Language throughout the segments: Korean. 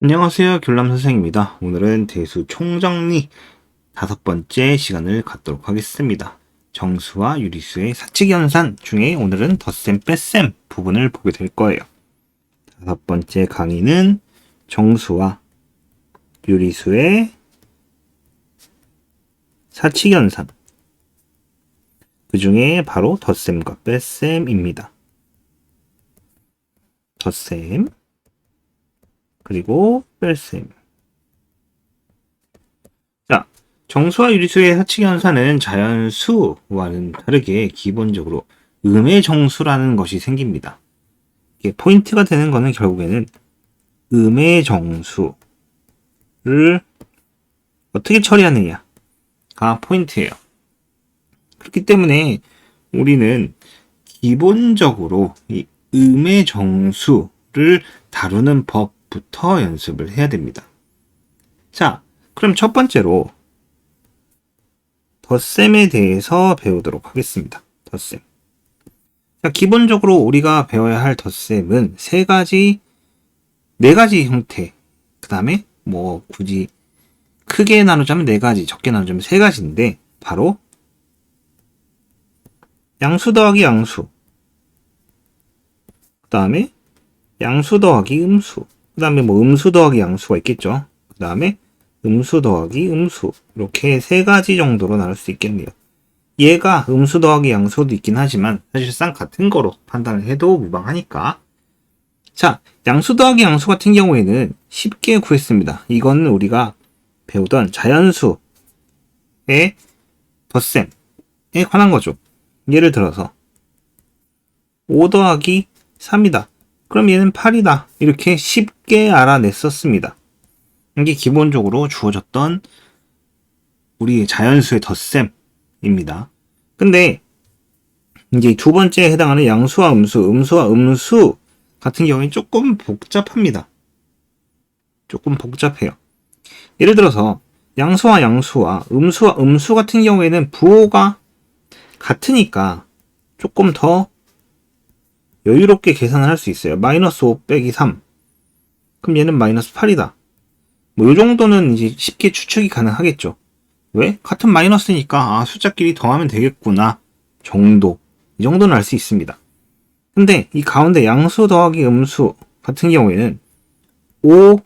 안녕하세요. 교람 선생입니다. 오늘은 대수 총정리 5번째 시간을 갖도록 하겠습니다. 정수와 유리수의 사칙연산 중에 오늘은 덧셈 뺄셈 부분을 보게 될 거예요. 5번째 강의는 정수와 유리수의 사칙연산, 그 중에 바로 덧셈과 뺄셈입니다. 덧셈 그리고 뺄셈. 자, 정수와 유리수의 사칙연산은 자연수와는 다르게 기본적으로 음의 정수라는 것이 생깁니다. 이게 포인트가 되는 것은 결국에는 음의 정수를 어떻게 처리하느냐가 포인트예요. 그렇기 때문에 우리는 기본적으로 이 음의 정수를 다루는 법부터 연습을 해야 됩니다. 자, 그럼 첫 번째로 덧셈에 대해서 배우도록 하겠습니다. 덧셈. 자, 기본적으로 우리가 배워야 할 덧셈은 네 가지 형태. 그 다음에 굳이 크게 나누자면 4가지, 적게 나누자면 3가지인데 바로 양수 더하기 양수, 그 다음에 양수 더하기 음수, 그 다음에 음수 더하기 양수가 있겠죠. 그 다음에 음수 더하기 음수, 이렇게 3가지 정도로 나눌 수 있겠네요. 얘가 음수 더하기 양수도 있긴 하지만 사실상 같은 거로 판단을 해도 무방하니까. 자, 양수 더하기 양수 같은 경우에는 쉽게 구했습니다. 이거는 우리가 배우던 자연수의 덧셈에 관한 거죠. 예를 들어서 5 더하기 3이다. 그럼 얘는 8이다. 이렇게 쉽게 알아냈었습니다. 이게 기본적으로 주어졌던 우리의 자연수의 덧셈입니다. 근데 이제 두 번째에 해당하는 양수와 음수, 음수와 음수 같은 경우에 조금 복잡합니다. 조금 복잡해요. 예를 들어서 양수와 양수와 음수와 음수 같은 경우에는 부호가 같으니까 조금 더 여유롭게 계산을 할 수 있어요. 마이너스 5 빼기 3. 그럼 얘는 마이너스 8이다. 이 정도는 이제 쉽게 추측이 가능하겠죠. 왜? 같은 마이너스니까 숫자끼리 더하면 되겠구나 정도. 이 정도는 알 수 있습니다. 근데 이 가운데 양수 더하기 음수 같은 경우에는 5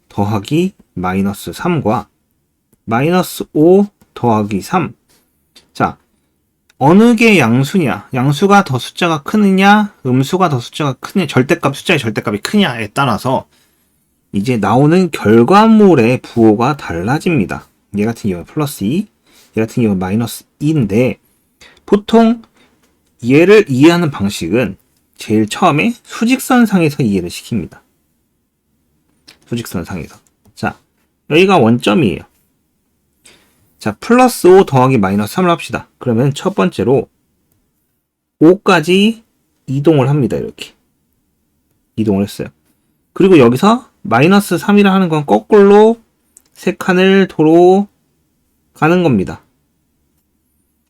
더하기 마이너스 3과 마이너스 5 더하기 3. 자, 어느 게 양수냐? 양수가 더 숫자가 크느냐? 음수가 더 숫자가 크느냐? 숫자의 절대값이 크냐에 따라서 이제 나오는 결과물의 부호가 달라집니다. 얘 같은 경우는 플러스 2, 얘 같은 경우는 마이너스 2인데 보통 얘를 이해하는 방식은 제일 처음에 수직선상에서 이해를 시킵니다. 수직선상에서. 자, 여기가 원점이에요. 자, 플러스 5 더하기 마이너스 3을 합시다. 그러면 첫 번째로 5까지 이동을 합니다. 이렇게. 이동을 했어요. 그리고 여기서 마이너스 3이라 하는 건 거꾸로 3칸을 도로 가는 겁니다.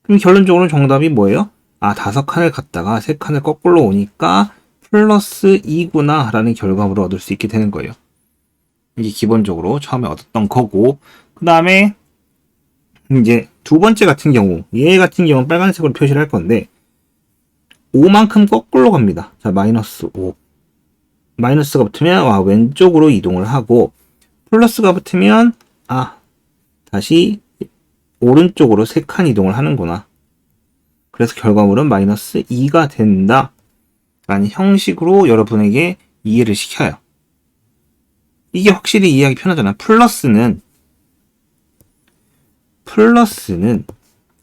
그럼 결론적으로 정답이 뭐예요? 5칸을 갔다가 3칸을 거꾸로 오니까 플러스 2구나 라는 결과물을 얻을 수 있게 되는 거예요. 이게 기본적으로 처음에 얻었던 거고, 그 다음에 이제 두 번째 같은 경우, 얘 같은 경우는 빨간색으로 표시를 할 건데 5만큼 거꾸로 갑니다. 자, 마이너스 5. 마이너스가 붙으면 왼쪽으로 이동을 하고, 플러스가 붙으면 다시 오른쪽으로 3칸 이동을 하는구나. 그래서 결과물은 마이너스 2가 된다 라는 형식으로 여러분에게 이해를 시켜요. 이게 확실히 이해하기 편하잖아요. 플러스는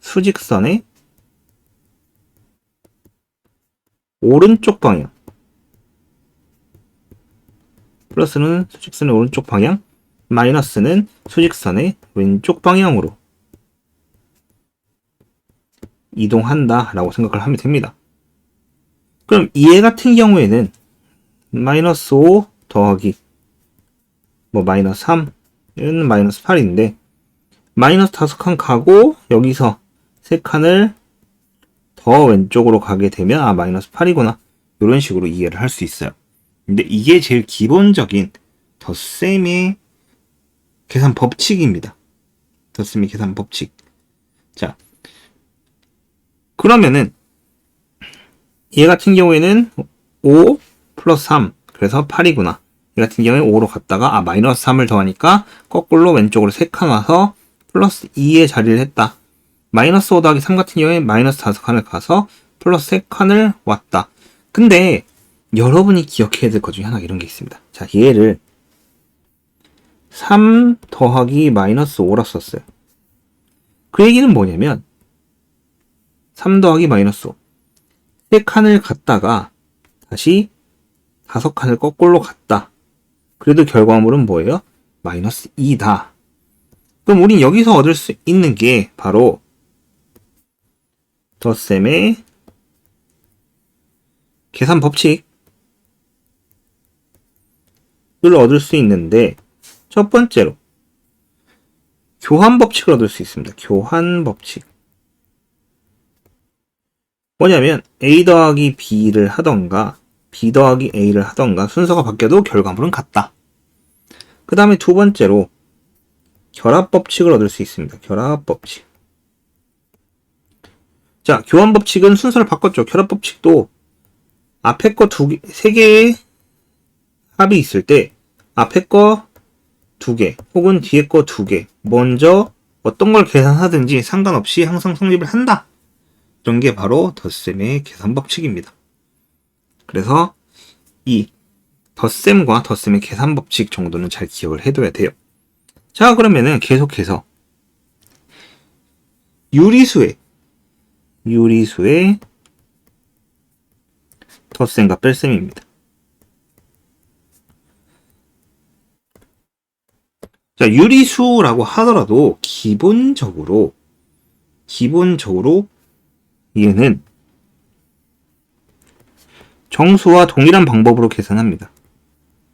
수직선의 오른쪽 방향. 플러스는 수직선의 오른쪽 방향, 마이너스는 수직선의 왼쪽 방향으로 이동한다 라고 생각을 하면 됩니다. 그럼 얘 같은 경우에는 마이너스 5 더하기 마이너스 3, 얘는 마이너스 8인데 마이너스 5칸 가고 여기서 3칸을 더 왼쪽으로 가게 되면 마이너스 8이구나. 이런 식으로 이해를 할 수 있어요. 근데 이게 제일 기본적인 덧셈의 계산 법칙입니다. 덧셈의 계산 법칙. 자, 그러면은 얘 같은 경우에는 5 플러스 3, 그래서 8이구나. 얘 같은 경우에 5로 갔다가 마이너스 3을 더하니까 거꾸로 왼쪽으로 3칸 와서 플러스 2의 자리를 했다. 마이너스 5 더하기 3 같은 경우에 마이너스 5칸을 가서 플러스 3칸을 왔다. 근데 여러분이 기억해야 될 것 중에 하나가 이런 게 있습니다. 자, 얘를 3 더하기 마이너스 5라 썼어요. 그 얘기는 뭐냐면 3 더하기 마이너스 5, 3칸을 갔다가 다시 5칸을 거꾸로 갔다. 그래도 결과물은 뭐예요? 마이너스 2다. 그럼 우린 여기서 얻을 수 있는 게 바로 덧셈의 계산 법칙을 얻을 수 있는데, 첫 번째로 교환 법칙을 얻을 수 있습니다. 교환 법칙. 뭐냐면 A 더하기 B를 하던가 B 더하기 A를 하던가 순서가 바뀌어도 결과물은 같다. 그 다음에 두 번째로 결합 법칙을 얻을 수 있습니다. 결합 법칙. 자, 교환 법칙은 순서를 바꿨죠. 결합 법칙도 앞에 거 세 개의 합이 있을 때 앞에 거 2개 혹은 뒤에 거 2개 먼저 어떤 걸 계산하든지 상관없이 항상 성립을 한다. 이런 게 바로 덧셈의 계산 법칙입니다. 그래서 이 덧셈과 덧셈의 계산 법칙 정도는 잘 기억을 해둬야 돼요. 자, 그러면은 계속해서 유리수의 덧셈과 뺄셈입니다. 자, 유리수라고 하더라도 기본적으로 얘는 정수와 동일한 방법으로 계산합니다.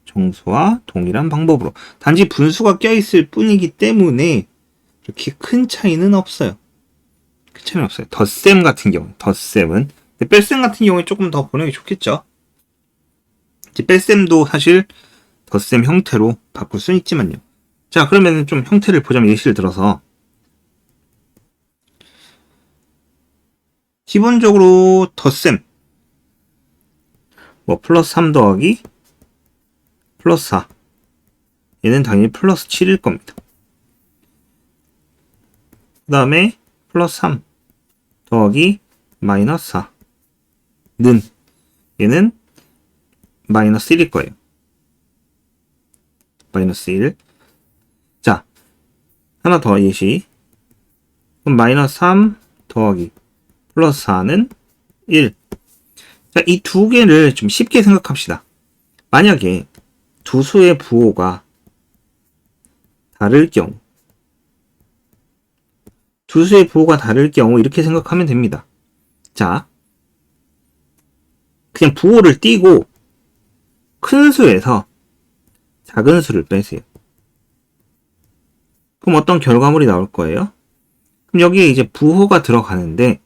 정수와 동일한 방법으로. 단지 분수가 껴있을 뿐이기 때문에 이렇게 큰 차이는 없어요. 큰 차이는 없어요. 덧셈 같은 경우, 덧셈은. 뺄셈 같은 경우에 조금 더 보는 게 좋겠죠. 뺄셈도 사실 덧셈 형태로 바꿀 수는 있지만요. 자, 그러면 좀 형태를 보자면 예시를 들어서 기본적으로 덧셈 플러스 3 더하기 플러스 4, 얘는 당연히 플러스 7일 겁니다. 그 다음에 플러스 3 더하기 마이너스 4는 얘는 마이너스 1일 거예요. 마이너스 1. 자, 하나 더 예시. 그럼 마이너스 3 더하기 플러스 4는 1. 자, 이 두 개를 좀 쉽게 생각합시다. 만약에 두 수의 부호가 다를 경우, 이렇게 생각하면 됩니다. 자, 그냥 부호를 띄고 큰 수에서 작은 수를 빼세요. 그럼 어떤 결과물이 나올 거예요? 그럼 여기에 이제 부호가 들어가는데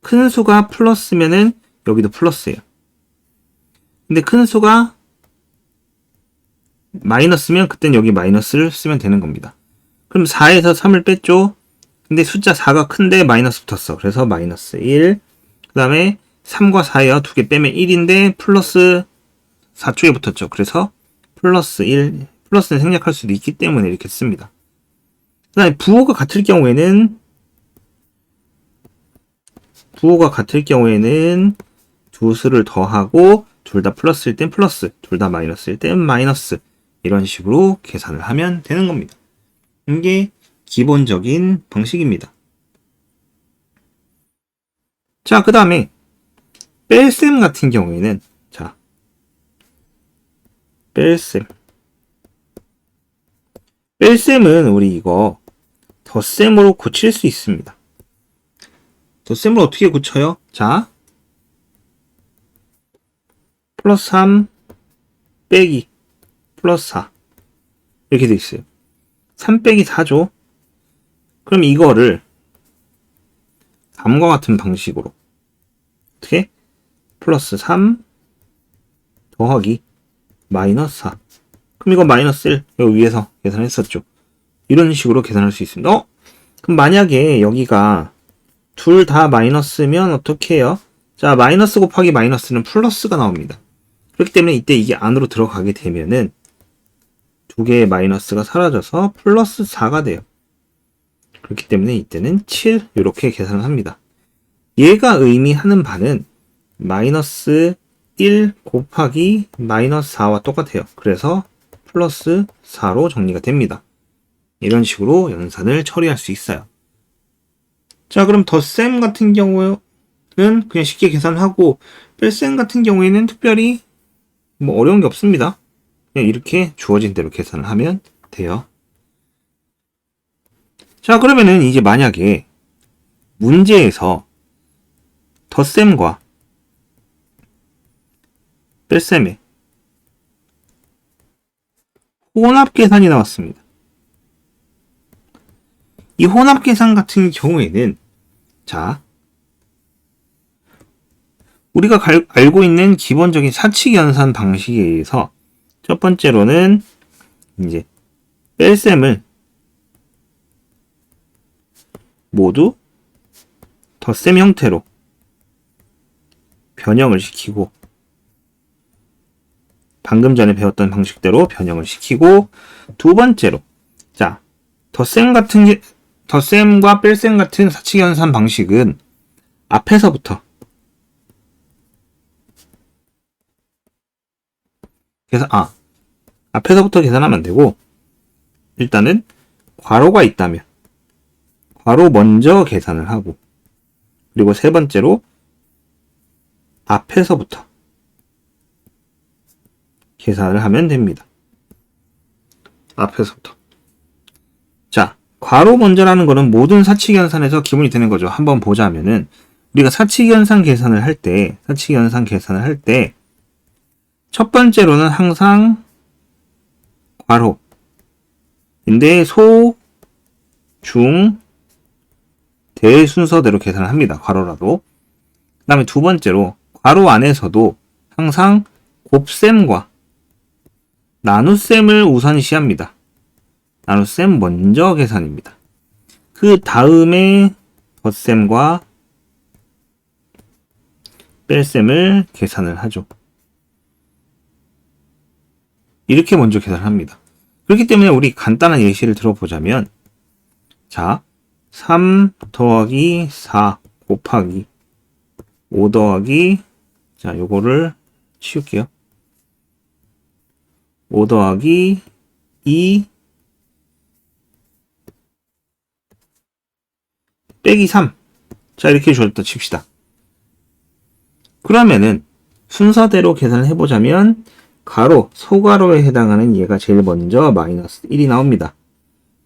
큰 수가 플러스면은 여기도 플러스예요. 근데 큰 수가 마이너스면 그땐 여기 마이너스를 쓰면 되는 겁니다. 그럼 4에서 3을 뺐죠. 근데 숫자 4가 큰데 마이너스 붙었어. 그래서 마이너스 1. 그 다음에 3과 4에요. 두 개 빼면 1인데 플러스 4쪽에 붙었죠. 그래서 플러스 1. 플러스는 생략할 수도 있기 때문에 이렇게 씁니다. 그 다음에 부호가 같을 경우에는 두 수를 더하고 둘 다 플러스일 땐 플러스, 둘 다 마이너스일 땐 마이너스, 이런 식으로 계산을 하면 되는 겁니다. 이게 기본적인 방식입니다. 자, 그 다음에 뺄셈 같은 경우에는 자, 뺄셈은 우리 이거 덧셈으로 고칠 수 있습니다. 덧셈을 어떻게 고쳐요? 자, 플러스 3 빼기 플러스 4 이렇게 돼 있어요. 3 빼기 4죠. 그럼 이거를 다음과 같은 방식으로 어떻게? 플러스 3 더하기 마이너스 4. 그럼 이거 마이너스 1 여기 위에서 계산했었죠. 이런 식으로 계산할 수 있습니다. 그럼 만약에 여기가 둘 다 마이너스면 어떻게 해요? 자, 마이너스 곱하기 마이너스는 플러스가 나옵니다. 그렇기 때문에 이때 이게 안으로 들어가게 되면은 두 개의 마이너스가 사라져서 플러스 4가 돼요. 그렇기 때문에 이때는 7 이렇게 계산을 합니다. 얘가 의미하는 바는 마이너스 1 곱하기 마이너스 4와 똑같아요. 그래서 플러스 4로 정리가 됩니다. 이런 식으로 연산을 처리할 수 있어요. 자, 그럼 덧셈 같은 경우는 그냥 쉽게 계산하고 뺄셈 같은 경우에는 특별히 뭐 어려운 게 없습니다. 그냥 이렇게 주어진 대로 계산을 하면 돼요. 자, 그러면은 이제 만약에 문제에서 덧셈과 뺄셈의 혼합 계산이 나왔습니다. 이 혼합 계산 같은 경우에는 자, 우리가 알고 있는 기본적인 사칙 연산 방식에 의해서 첫 번째로는 이제 뺄셈을 모두 덧셈 형태로 변형을 시키고 방금 전에 배웠던 방식대로 변형을 시키고 두 번째로 자, 덧셈과 뺄셈 같은 사칙 연산 방식은 앞에서부터 계산하면 안 되고 일단은 괄호가 있다면 괄호 먼저 계산을 하고 그리고 세 번째로 앞에서부터 계산을 하면 됩니다. 앞에서부터. 자, 괄호 먼저라는 거는 모든 사칙연산에서 기본이 되는 거죠. 한번 보자면은 우리가 사칙연산 계산을 할 때 첫 번째로는 항상 괄호인데 소, 중, 대 순서대로 계산을 합니다. 괄호라도. 그 다음에 두 번째로 괄호 안에서도 항상 곱셈과 나눗셈을 우선시합니다. 나눗셈 먼저 계산입니다. 그 다음에 덧셈과 뺄셈을 계산을 하죠. 이렇게 먼저 계산을 합니다. 그렇기 때문에 우리 간단한 예시를 들어보자면 자, 3 더하기 4 곱하기 5 더하기 자, 요거를 치울게요. 5 더하기 2 빼기 3. 자, 이렇게 주었다 칩시다. 그러면은 순서대로 계산을 해보자면 가로, 소가로에 해당하는 얘가 제일 먼저 마이너스 1이 나옵니다.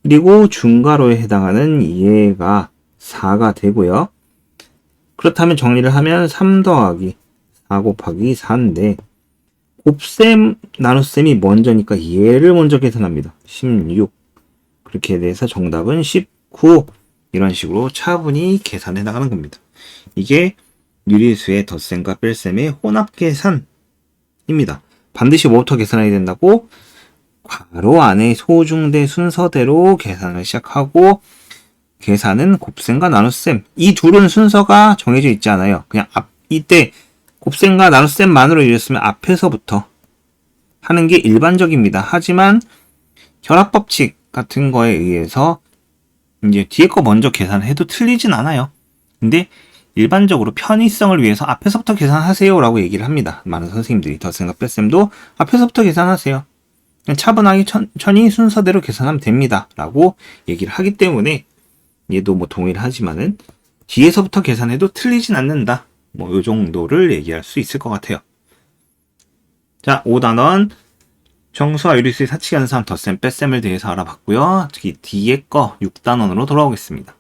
그리고 중가로에 해당하는 얘가 4가 되고요. 그렇다면 정리를 하면 3 더하기 4 곱하기 4인데 곱셈, 나눗셈이 먼저니까 얘를 먼저 계산합니다. 16. 그렇게 돼서 정답은 19. 이런 식으로 차분히 계산해 나가는 겁니다. 이게 유리수의 덧셈과 뺄셈의 혼합 계산입니다. 반드시 뭐부터 계산해야 된다고? 괄호 안에 소중대 순서대로 계산을 시작하고 계산은 곱셈과 나눗셈. 이 둘은 순서가 정해져 있지 않아요. 그냥 이때 곱셈과 나눗셈만으로 이랬으면 앞에서부터 하는 게 일반적입니다. 하지만 결합법칙 같은 거에 의해서 이제 뒤에 거 먼저 계산해도 틀리진 않아요. 근데 일반적으로 편의성을 위해서 앞에서부터 계산하세요 라고 얘기를 합니다. 많은 선생님들이 덧셈과 뺄셈도 앞에서부터 계산하세요. 그냥 차분하게 천천히 순서대로 계산하면 됩니다 라고 얘기를 하기 때문에 얘도 뭐 동의를 하지만은 뒤에서부터 계산해도 틀리진 않는다. 뭐 요 정도를 얘기할 수 있을 것 같아요. 자, 5단원 정수와 유리수의 사칙연산 덧셈 뺄셈을 대해서 알아봤고요. 뒤에 거 6단원으로 돌아오겠습니다.